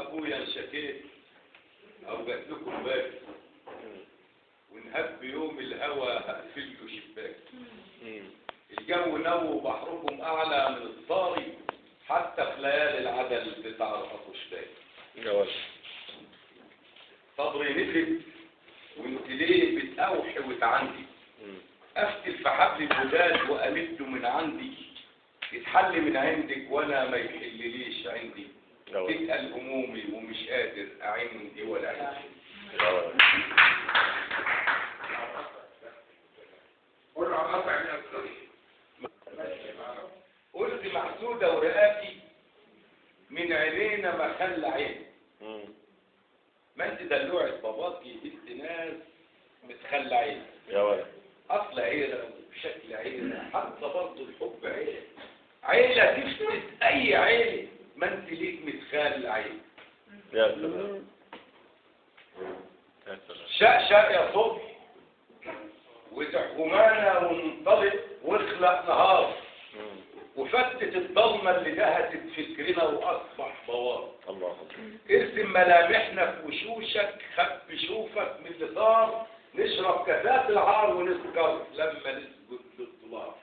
ابويا انشكيت او جات لكم باك ونهب يوم الهوى هقفل له شباك. الجو نو بحركم اعلى من الطاري حتى في ليالي العدل بتعرفوا شباك. صبري نفد وانت ليه بتأوحي وتعندي افتل في حبل الوداد وامده من عندي يتحل من عندك وانا ما يحلليش عندي تسأل همومي ومش قادر اعندي ولا عندي. قلت محسودة ورقاكي من عينينا ما خلى عين. ما انت دلوعة باباكي بنت ناس متخلى عين يا ولد. اصل عيلة وشكل عيلة حتى برضه الحب عيلة. عيلة تفسد اي عيلة ما انت ليك متخلى عين. يا سلام يا سلام. شقشق يا صبح وتحكمانا وننطلق واخلق نهار وفتت الضلمة اللي دهتت فكرنا واصبح بوار. الله ارسم ملامحنا في وشوشك خف شوفك من اللي صار نشرب كاسات العار ونسكر لما نسجد للطلاب.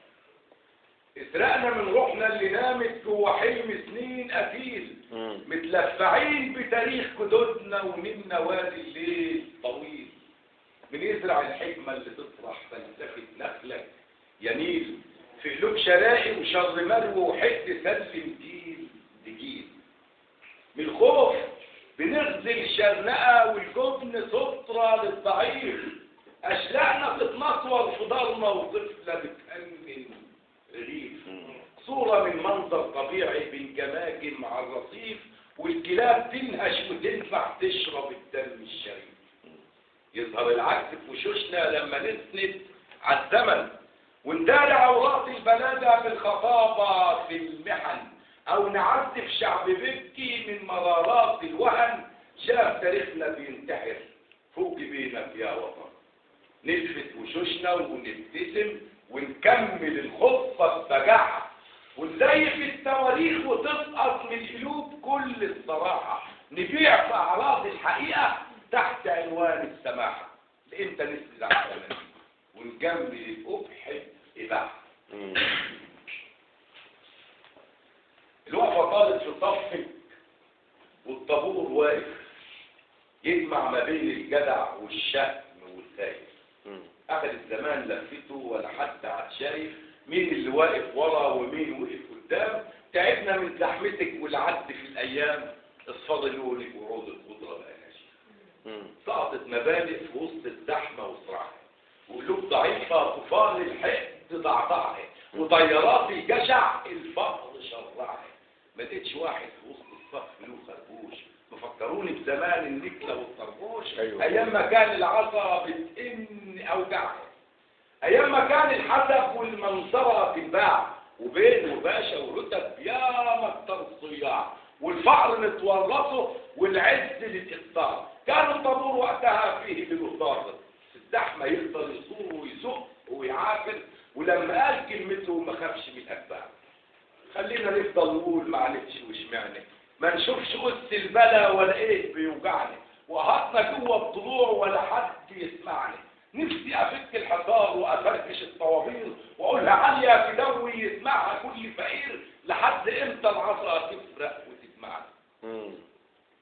اسرقنا من روحنا اللي نامت جوا حلم سنين قتيل متلفعين بتاريخ جدودنا ونمنا وادي الليل طويل. بنزرع الحكمة اللي تطرح فلسفة نخلك يميل في قلوب شرائي وشر مرو وحد سلم جيل بجيل. من الخوف بنغزل شرنقة والجبن سترة للضعيف. أشلاقنا بتتنطور في ضلمة وطفلة بتأمن رغيف. صورة من منظر طبيعي بين جماجم على الرصيف والكلاب تنهش وتنفع تشرب الدم الشريف. يظهر العكس في وشوشنا لما نسند على الزمن ونداري عورات البلادة بالخطابة في المحن او نعذب شعب بكي من مرارات الوهن. شاف تاريخنا بينتحر فوق بينك يا وطن. نلفت وشوشنا ونبتسم ونكمل الخطة ببجاحة ونزيف التواريخ وتسقط من القلوب كل الصراحة. نبيع في اعراض الحقيقة تحت عنوان السماحة. لامتى نسند على الزمن ونجمل القبح إباحة. الوقفة طالت في صفك والطابور واقف يجمع ما بين الجدع والشهم والخايف. أخذ الزمان لفته ولا حد عاد شايف مين اللي واقف ورا ومين وقف قدام. تعبنا من زحمتك والعد في الأيام اصفاد لونك وعود الخضرة الأناشيد. سقطت مبادئ في وسط الزحمة وصراعها وقلوب ضعيفة طوفان الحقد ضعضعها وطيارات الجشع الفقر شرعها. ما لقيتش واحد في وسط الصف له خربوش. مفكروني بزمان النكلة والطربوش. أيوة. ايام ما كان العصا بتئن اوجعها. ايام ما كان الحسب والمنصرة تنباع وبين وباشا ورتب يا مكتر الصياع والفقر نتورطه والعز للاقطار. كان الطابور وقتها فيه بالوصار الزحمة يقدر يصور ويسق ويعافر ولما قال كلمته ما خافش من الأتباع. خلينا نفضل نقول معلش وشمعنا ما نشوفش قدس البلا ولا ايه بيوجعني وقهطنا جوه الضلوع ولا حد يسمعني. نفسي افك الحصار وافركش الطوابير واقولها عالية في دوي يسمعها كل فقير. لحد امتى العصا تفرق وتجمعنا؟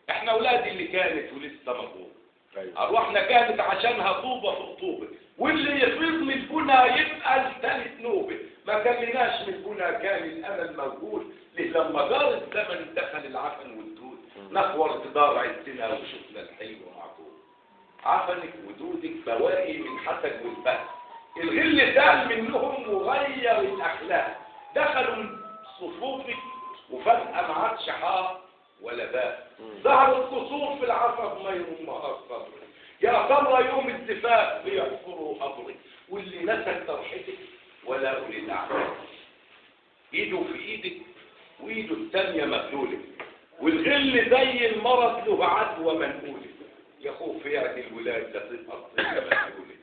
احنا اولاد اللي كانت ولسه مضروب. أرواحنا كانت عشانها طوبة في الطوبة واللي يفيض من البنا يبقى الثالث نوبة. ما كملناش من البنا كان الأمل موجود لما دار الزمن دخل العفن والدود. نخور جدار عزنا وشفنا الحلو معقول. عفنك ودودك بواقي من حسد والبهس. الغل سال منهم وغير الأخلاق. دخلوا صفوفك وفجأة ما عادش حق ولا باء. ظهر القصور في العصب ما يرمها الصبر. يا صبر يوم الزفاف بيحفروا قبرك واللي نسك طرحتك ولا أولي الأعمال. ايده في ايدك وايده الثانية مغلولة والغل زي المرض له عدوى منقولة. يا خوف يعدي الولاد لا تسقط مسؤولة.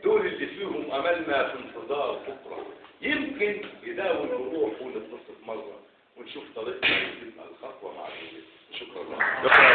دول اللي فيهم املنا في انتظار بكره يمكن يداوي الروح ونتصل مرة ونشوف طريقنا وتبقى الخطوة مع الولاد. شكرا.